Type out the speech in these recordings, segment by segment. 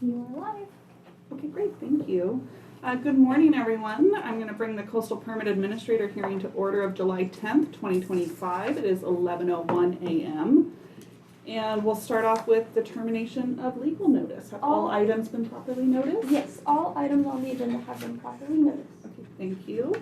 You are live. Okay, great, thank you. Good morning, everyone. I'm going to bring the Coastal Permit Administrator hearing to order of July 10th, 2025. It is 11:01 a.m. And we'll start off with the termination of legal notice. Have all items been properly noticed? Yes, all items on the agenda have been properly noticed. Okay, thank you.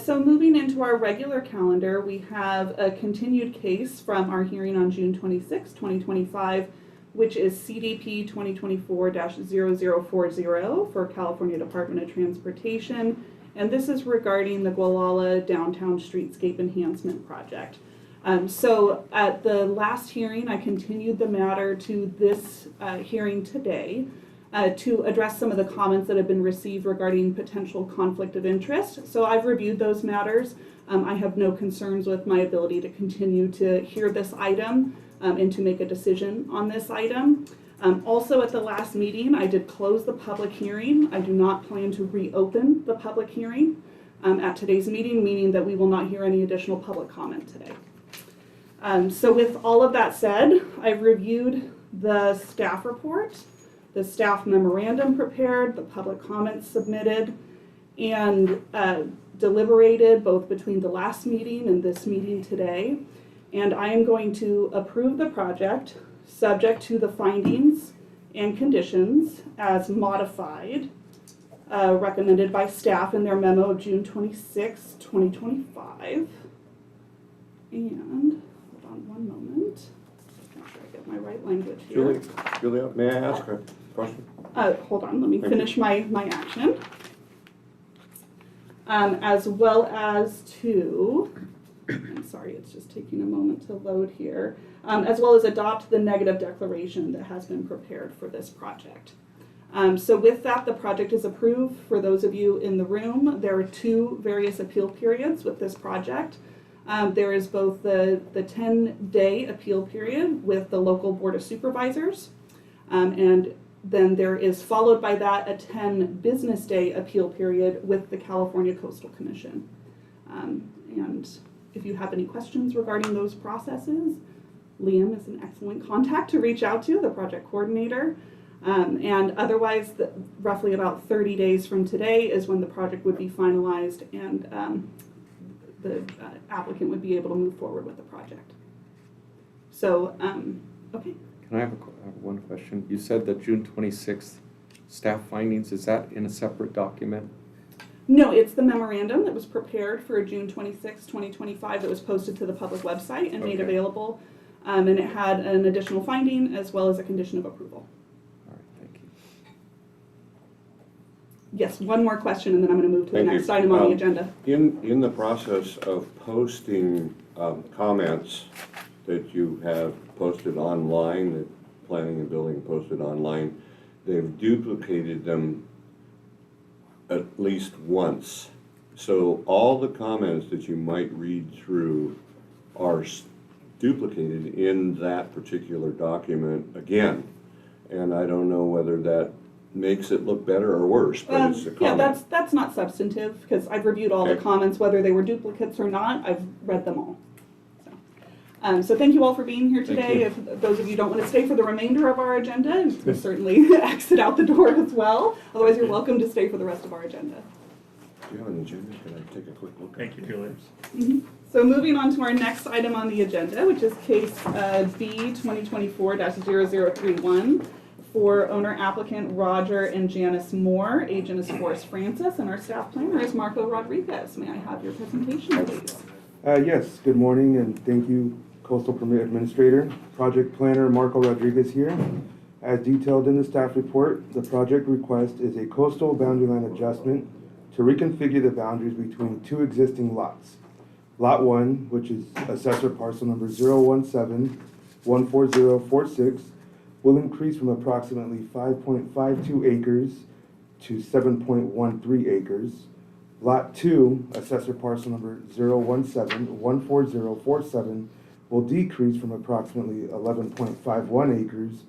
So moving into our regular calendar, we have a continued case from our hearing on June 26, 2025, which is CDP 2024-0040 for California Department of Transportation. And this is regarding the Gualala Downtown Streetscape Enhancement Project. So at the last hearing, I continued the matter to this hearing today to address some of the comments that have been received regarding potential conflict of interest. So I've reviewed those matters. I have no concerns with my ability to continue to hear this item and to make a decision on this item. Also at the last meeting, I did close the public hearing. I do not plan to reopen the public hearing at today's meeting, meaning that we will not hear any additional public comment today. So with all of that said, I've reviewed the staff report, the staff memorandum prepared, the public comments submitted, and deliberated both between the last meeting and this meeting today. And I am going to approve the project subject to the findings and conditions as modified, recommended by staff in their memo of June 26, 2025. And hold on one moment. Just make sure I get my right language here. Julia, may I ask a question? Hold on, let me finish my action. As well as to, I'm sorry, it's just taking a moment to load here, as well as adopt the negative declaration that has been prepared for this project. So with that, the project is approved. For those of you in the room, there are two various appeal periods with this project. There is both the 10-day appeal period with the local Board of Supervisors, and then there is followed by that a 10 business day appeal period with the California Coastal Commission. And if you have any questions regarding those processes, Liam is an excellent contact to reach out to, the project coordinator. And otherwise, roughly about 30 days from today is when the project would be finalized and the applicant would be able to move forward with the project. So, okay. Can I have one question? You said that June 26th staff findings, is that in a separate document? No, it's the memorandum that was prepared for June 26, 2025 that was posted to the public website and made available. And it had an additional finding as well as a condition of approval. All right, thank you. Yes, one more question and then I'm going to move to the next item on the agenda. In the process of posting comments that you have posted online, that Planning and Building posted online, they've duplicated them at least once. So all the comments that you might read through are duplicated in that particular document again. And I don't know whether that makes it look better or worse, but it's a comment. Yeah, that's not substantive because I've reviewed all the comments, whether they were duplicates or not. I've read them all. So thank you all for being here today. If those of you don't want to stay for the remainder of our agenda, you can certainly exit out the door as well. Otherwise, you're welcome to stay for the rest of our agenda. Do you have an agenda? Can I take a quick look? Thank you, Julia. So moving on to our next item on the agenda, which is case B 2024-0031 for owner applicant Roger and Janice Moore. Agent is Forrest Francis, and our staff planner is Marco Rodriguez. May I have your presentation, please? Yes, good morning and thank you, Coastal Permit Administrator. Project Planner Marco Rodriguez here. As detailed in the staff report, the project request is a coastal boundary line adjustment to reconfigure the boundaries between two existing lots. Lot 1, which is assessor parcel number 017-14046, will increase from approximately 5.52 acres to 7.13 acres. Lot 2, assessor parcel number 017-14047, will decrease from approximately 11.51 acres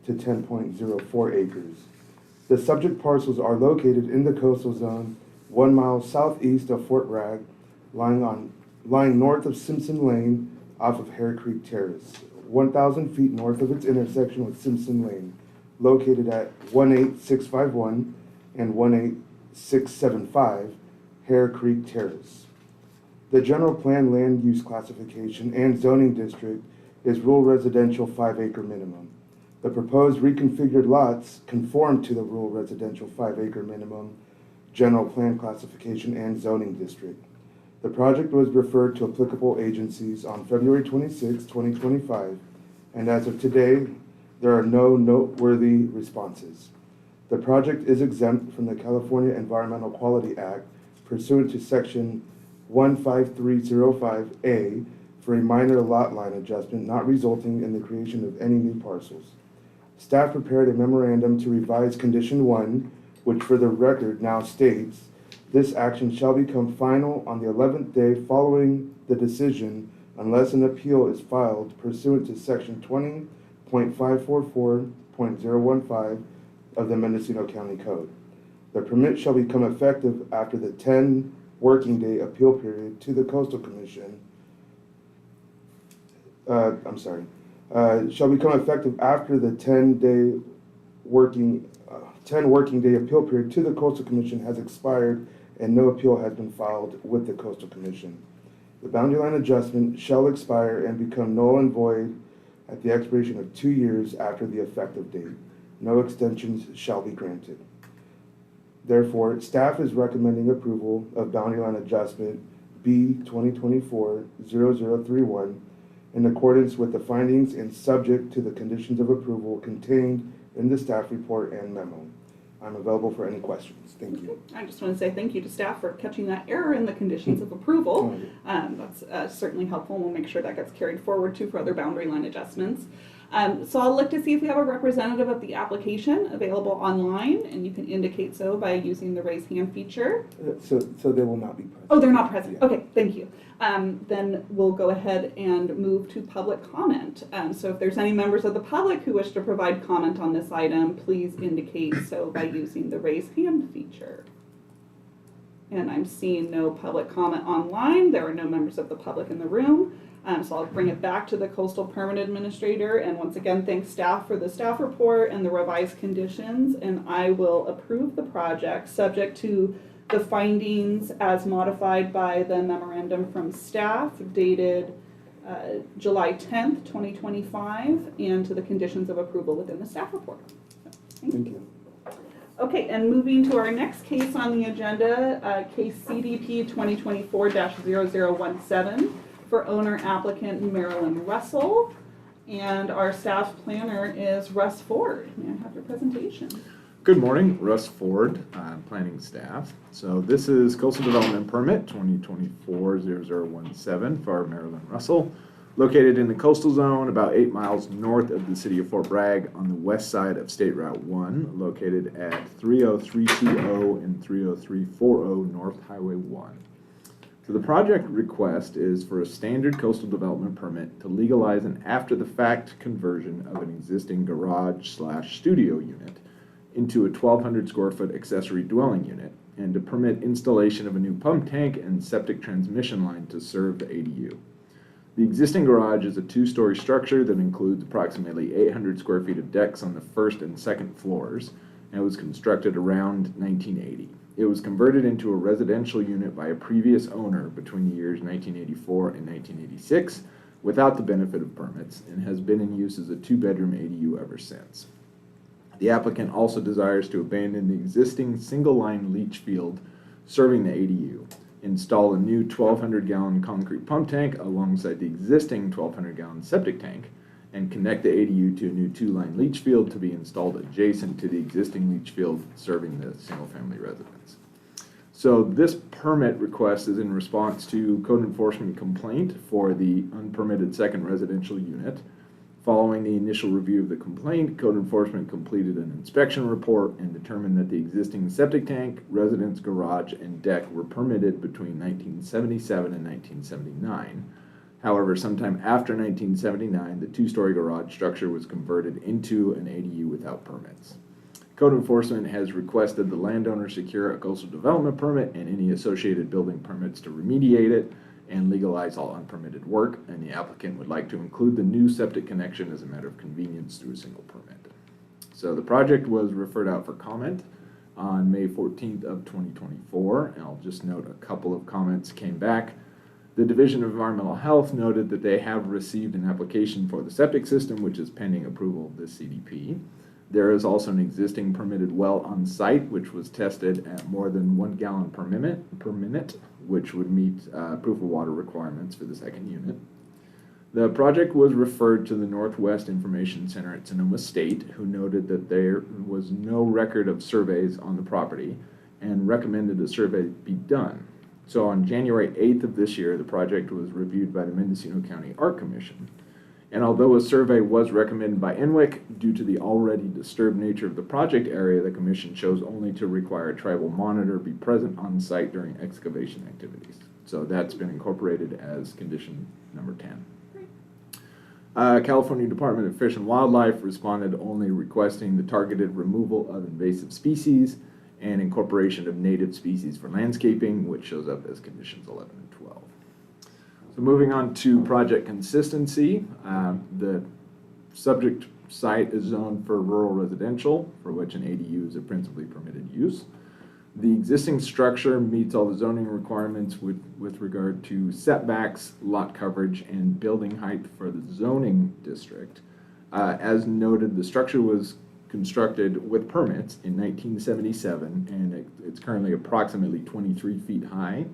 to 10.04 acres. The subject parcels are located in the coastal zone 1 mile southeast of Fort Bragg, lying north of Simpson Lane off of Hare Creek Terrace, 1,000 feet north of its intersection with Simpson Lane. located at 18651 and 18675 Hare Creek Terrace. The general plan land use classification and zoning district is rural residential 5-acre minimum. The proposed reconfigured lots conform to the rural residential 5-acre minimum, general plan classification and zoning district. The project was referred to applicable agencies on February 26, 2025, and as of today, there are no noteworthy responses. The project is exempt from the California Environmental Quality Act pursuant to Section 15305A for a minor lot line adjustment not resulting in the creation of any new parcels. Staff prepared a memorandum to revise Condition 1, which for the record now states, this action shall become final on the 11th day following the decision unless an appeal is filed pursuant to Section 20.544.015 of the Mendocino County Code. The permit shall become effective after the 10 working day appeal period to the Coastal Commission. Shall become effective after the 10 working day appeal period to the Coastal Commission has expired and no appeal has been filed with the Coastal Commission. The boundary line adjustment shall expire and become null and void at the expiration of 2 years after the effective date. No extensions shall be granted. Therefore, staff is recommending approval of boundary line adjustment B 2024-0031 in accordance with the findings and subject to the conditions of approval contained in the staff report and memo. I'm available for any questions. Thank you. I just want to say thank you to staff for catching that error in the conditions of approval. That's certainly helpful, and we'll make sure that gets carried forward too for other boundary line adjustments. So I'll look to see if we have a representative of the application available online, and you can indicate so by using the raise hand feature. So they will not be present. Oh, they're not present. Yeah. Okay, thank you. Then we'll go ahead and move to public comment. So if there's any members of the public who wish to provide comment on this item, please indicate so by using the raise hand feature. And I'm seeing no public comment online. There are no members of the public in the room. So I'll bring it back to the Coastal Permit Administrator, and once again thank staff for the staff report and the revised conditions, and I will approve the project subject to the findings as modified by the memorandum from staff dated July 10th, 2025, and to the conditions of approval within the staff report. Thank you. Okay, and moving to our next case on the agenda, case CDP 2024-0017 for owner applicant Marilyn Russell, and our staff planner is Russ Ford. May I have your presentation? Good morning, Russ Ford, planning staff. So this is Coastal Development Permit 2024-0017 for Marilyn Russell, located in the coastal zone about 8 miles north of the city of Fort Bragg on the west side of State Route 1, located at 30320 and 30340 North Highway 1. So the project request is for a standard coastal development permit to legalize an after-the-fact conversion of an existing garage/studio unit into a 1,200 square foot accessory dwelling unit, and to permit installation of a new pump tank and septic transmission line to serve the ADU. The existing garage is a 2-story structure that includes approximately 800 square feet of decks on the first and second floors, and was constructed around 1980. It was converted into a residential unit by a previous owner between the years 1984 and 1986 without the benefit of permits, and has been in use as a 2-bedroom ADU ever since. The applicant also desires to abandon the existing single-line leach field serving the ADU, install a new 1,200-gallon concrete pump tank alongside the existing 1,200-gallon septic tank, and connect the ADU to a new 2-line leach field to be installed adjacent to the existing leach field serving the single-family residence. So this permit request is in response to code enforcement complaint for the unpermitted second residential unit. Following the initial review of the complaint, code enforcement completed an inspection report and determined that the existing septic tank, residence garage, and deck were permitted between 1977 and 1979. However, sometime after 1979, the 2-story garage structure was converted into an ADU without permits. Code enforcement has requested the landowner secure a coastal development permit and any associated building permits to remediate it and legalize all unpermitted work, and the applicant would like to include the new septic connection as a matter of convenience through a single permit. So the project was referred out for comment on May 14th of 2024, and I'll just note a couple of comments came back. The Division of Environmental Health noted that they have received an application for the septic system, which is pending approval of this CDP. There is also an existing permitted well on site, which was tested at more than 1 gallon per minute, which would meet proof of water requirements for the second unit. The project was referred to the Northwest Information Center at Sonoma State, who noted that there was no record of surveys on the property and recommended a survey be done. So on January 8th of this year, the project was reviewed by the Mendocino County Art Commission. And although a survey was recommended by NWIC, due to the already disturbed nature of the project area, the commission chose only to require a tribal monitor be present on site during excavation activities. So that's been incorporated as condition number 10. California Department of Fish and Wildlife responded only requesting the targeted removal of invasive species and incorporation of native species for landscaping, which shows up as conditions 11 and 12. So moving on to project consistency, the subject site is zoned for rural residential, for which an ADU is a principally permitted use. The existing structure meets all the zoning requirements with regard to setbacks, lot coverage, and building height for the zoning district. As noted, the structure was constructed with permits in 1977, and it's currently approximately 23 feet high.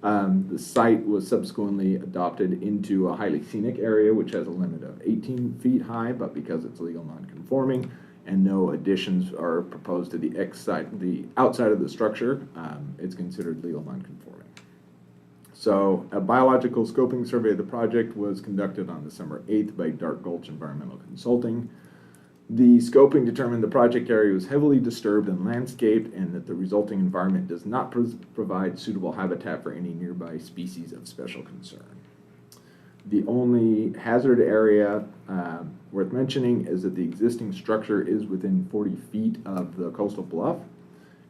The site was subsequently adopted into a highly scenic area, which has a limit of 18 feet high, but because it's legal non-conforming and no additions are proposed to the outside of the structure, it's considered legal non-conforming. So a biological scoping survey of the project was conducted on December 8th by Dark Gulch Environmental Consulting. The scoping determined the project area was heavily disturbed and landscaped, and that the resulting environment does not provide suitable habitat for any nearby species of special concern. The only hazard area worth mentioning is that the existing structure is within 40 feet of the coastal bluff,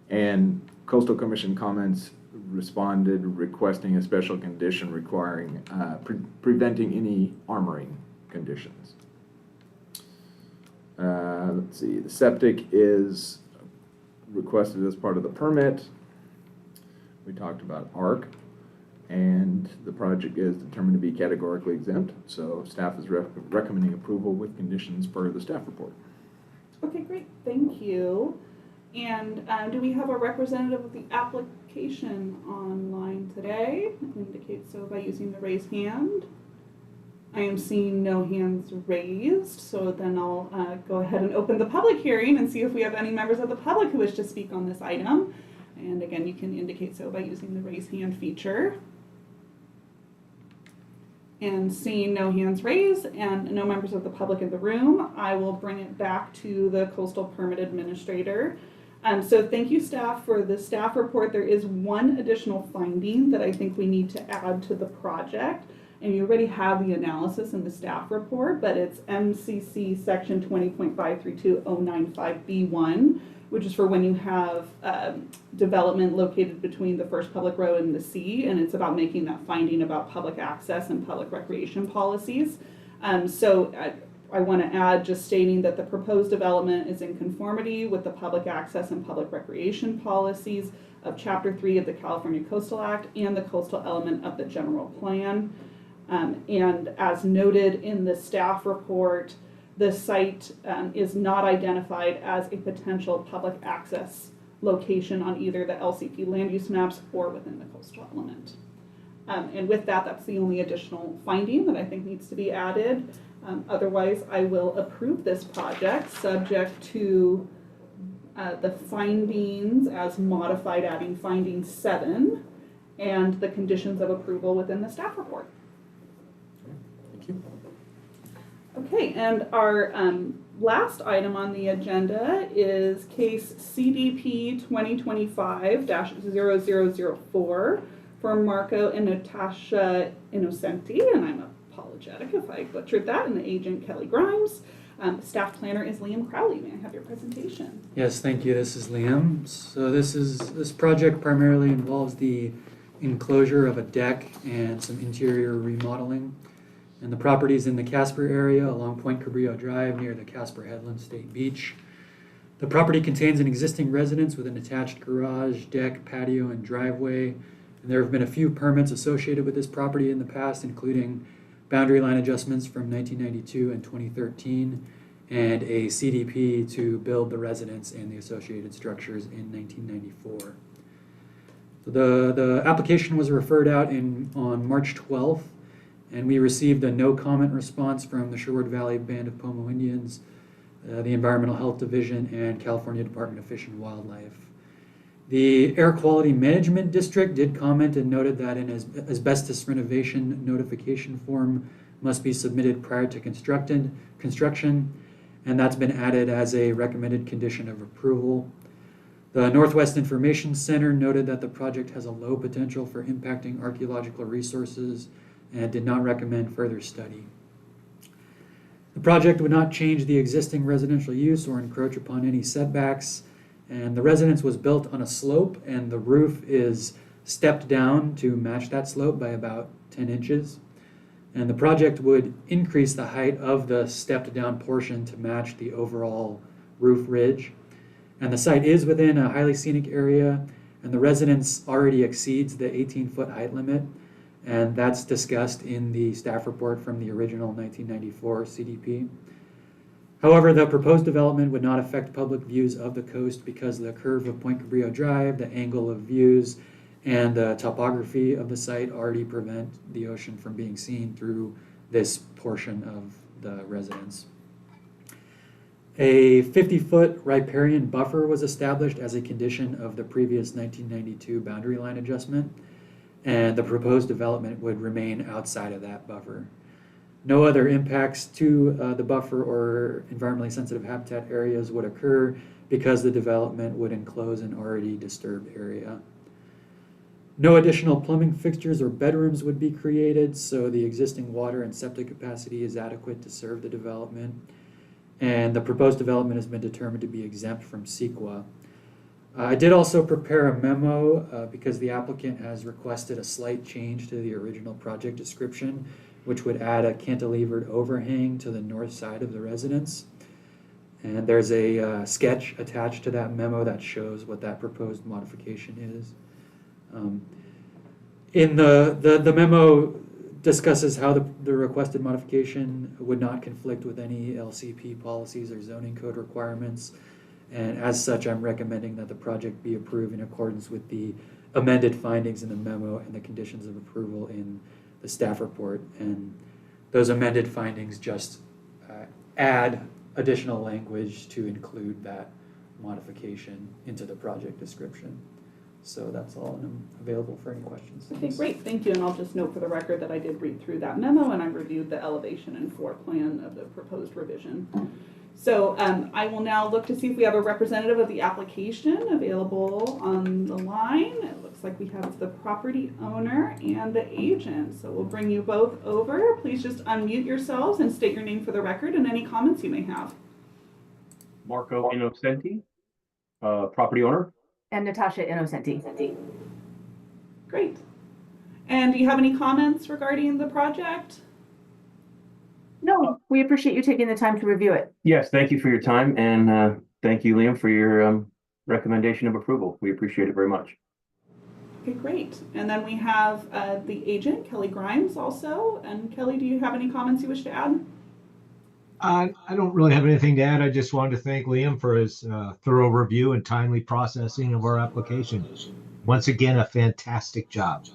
and Coastal Commission comments responded requesting a special condition requiring preventing any armoring conditions. Let's see, the septic is requested as part of the permit. We talked about ARC, and the project is determined to be categorically exempt, so staff is recommending approval with conditions per the staff report. Okay, great, thank you. And do we have a representative of the application online today? Indicate so by using the raised hand. I am seeing no hands raised, so then I'll go ahead and open the public hearing and see if we have any members of the public who wish to speak on this item. And again, you can indicate so by using the raise hand feature. And seeing no hands raised and no members of the public in the room, I will bring it back to the Coastal Permit Administrator. So thank you, staff, for the staff report. There is one additional finding that I think we need to add to the project. And you already have the analysis in the staff report, but it's MCC section 20.532.095B1, which is for when you have development located between the first public road and the sea, and it's about making that finding about public access and public recreation policies. So I want to add just stating that the proposed development is in conformity with the public access and public recreation policies of Chapter 3 of the California Coastal Act and the coastal element of the general plan. And as noted in the staff report, the site is not identified as a potential public access location on either the LCP land use maps or within the coastal element. And with that, that's the only additional finding that I think needs to be added. Otherwise, I will approve this project subject to the findings as modified, adding finding 7 and the conditions of approval within the staff report. Okay, and our last item on the agenda is case CDP 2025-0004 for Marco and Natasha Innocenti, and I'm apologetic if I butchered that, and the agent Kelly Grimes. Staff planner is Liam Crowley. May I have your presentation? Yes, thank you. This is Liam. So this project primarily involves the enclosure of a deck and some interior remodeling. And the property is in the Casper area along Point Cabrillo Drive near the Casper Headland State Beach. The property contains an existing residence with an attached garage, deck, patio, and driveway. And there have been a few permits associated with this property in the past, including boundary line adjustments from 1992 and 2013, and a CDP to build the residence and the associated structures in 1994. The application was referred out on March 12th, and we received a no comment response from the Sherwood Valley Band of Pomo Indians, the Environmental Health Division, and California Department of Fish and Wildlife. The Air Quality Management District did comment and noted that an asbestos renovation notification form must be submitted prior to construction, and that's been added as a recommended condition of approval. The Northwest Information Center noted that the project has a low potential for impacting archaeological resources and did not recommend further study. The project would not change the existing residential use or encroach upon any setbacks, and the residence was built on a slope, and the roof is stepped down to match that slope by about 10 inches. And the project would increase the height of the stepped down portion to match the overall roof ridge. And the site is within a highly scenic area, and the residence already exceeds the 18-foot height limit, and that's discussed in the staff report from the original 1994 CDP. However, the proposed development would not affect public views of the coast because the curve of Point Cabrillo Drive, the angle of views, and the topography of the site already prevent the ocean from being seen through this portion of the residence. A 50-foot riparian buffer was established as a condition of the previous 1992 boundary line adjustment, and the proposed development would remain outside of that buffer. No other impacts to the buffer or environmentally sensitive habitat areas would occur because the development would enclose an already disturbed area. No additional plumbing fixtures or bedrooms would be created, so the existing water and septic capacity is adequate to serve the development. And the proposed development has been determined to be exempt from CEQA. I did also prepare a memo because the applicant has requested a slight change to the original project description, which would add a cantilevered overhang to the north side of the residence. And there's a sketch attached to that memo that shows what that proposed modification is. In the memo discusses how the requested modification would not conflict with any LCP policies or zoning code requirements. And as such, I'm recommending that the project be approved in accordance with the amended findings in the memo and the conditions of approval in the staff report. And those amended findings just add additional language to include that modification into the project description. So that's all, and I'm available for any questions. Okay, great, thank you, and I'll just note for the record that I did read through that memo and I reviewed the elevation and floor plan of the proposed revision. So I will now look to see if we have a representative of the application available on the line. It looks like we have the property owner and the agent, so we'll bring you both over. Please just unmute yourselves and state your name for the record and any comments you may have. Marco Innocenti, property owner. And Natasha Innocenti. Great. And do you have any comments regarding the project? No, we appreciate you taking the time to review it. Yes, thank you for your time, and thank you, Liam, for your recommendation of approval. We appreciate it very much. Okay, great. And then we have the agent, Kelly Grimes, also. And Kelly, do you have any comments you wish to add? I don't really have anything to add. I just wanted to thank Liam for his thorough review and timely processing of our application. Once again, a fantastic job.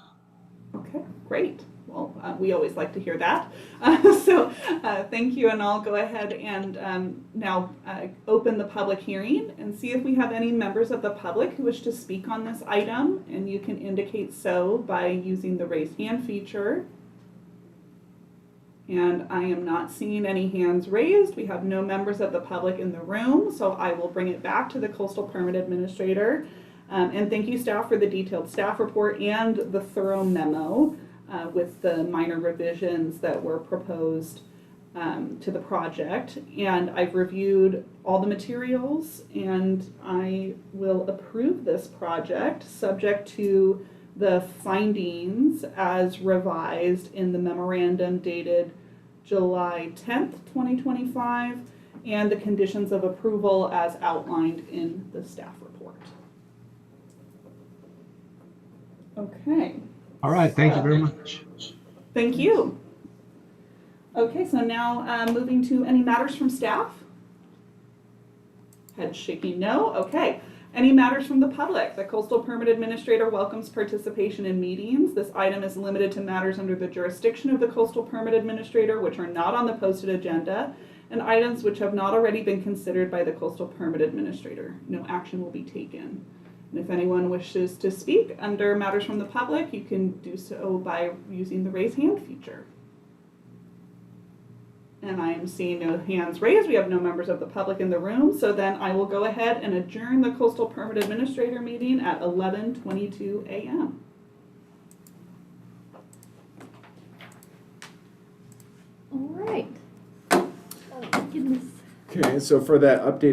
Okay, great. Well, we always like to hear that. Thank you, and I'll go ahead and now open the public hearing and see if we have any members of the public who wish to speak on this item, and you can indicate so by using the raise hand feature. And I am not seeing any hands raised. We have no members of the public in the room, so I will bring it back to the Coastal Permit Administrator. And thank you, staff, for the detailed staff report and the thorough memo with the minor revisions that were proposed to the project. And I've reviewed all the materials, and I will approve this project subject to the findings as revised in the memorandum dated July 10th, 2025, and the conditions of approval as outlined in the staff report. Okay. All right, thank you very much. Thank you. Okay, so now moving to any matters from staff? Head shaking no. Okay. Any matters from the public? The Coastal Permit Administrator welcomes participation in meetings. This item is limited to matters under the jurisdiction of the Coastal Permit Administrator, which are not on the posted agenda, and items which have not already been considered by the Coastal Permit Administrator. No action will be taken. And if anyone wishes to speak under matters from the public, you can do so by using the raise hand feature. And I am seeing no hands raised. We have no members of the public in the room. So then I will go ahead and adjourn the Coastal Permit Administrator meeting at 11:22 a.m. All right. Oh, goodness. Okay, so for that updated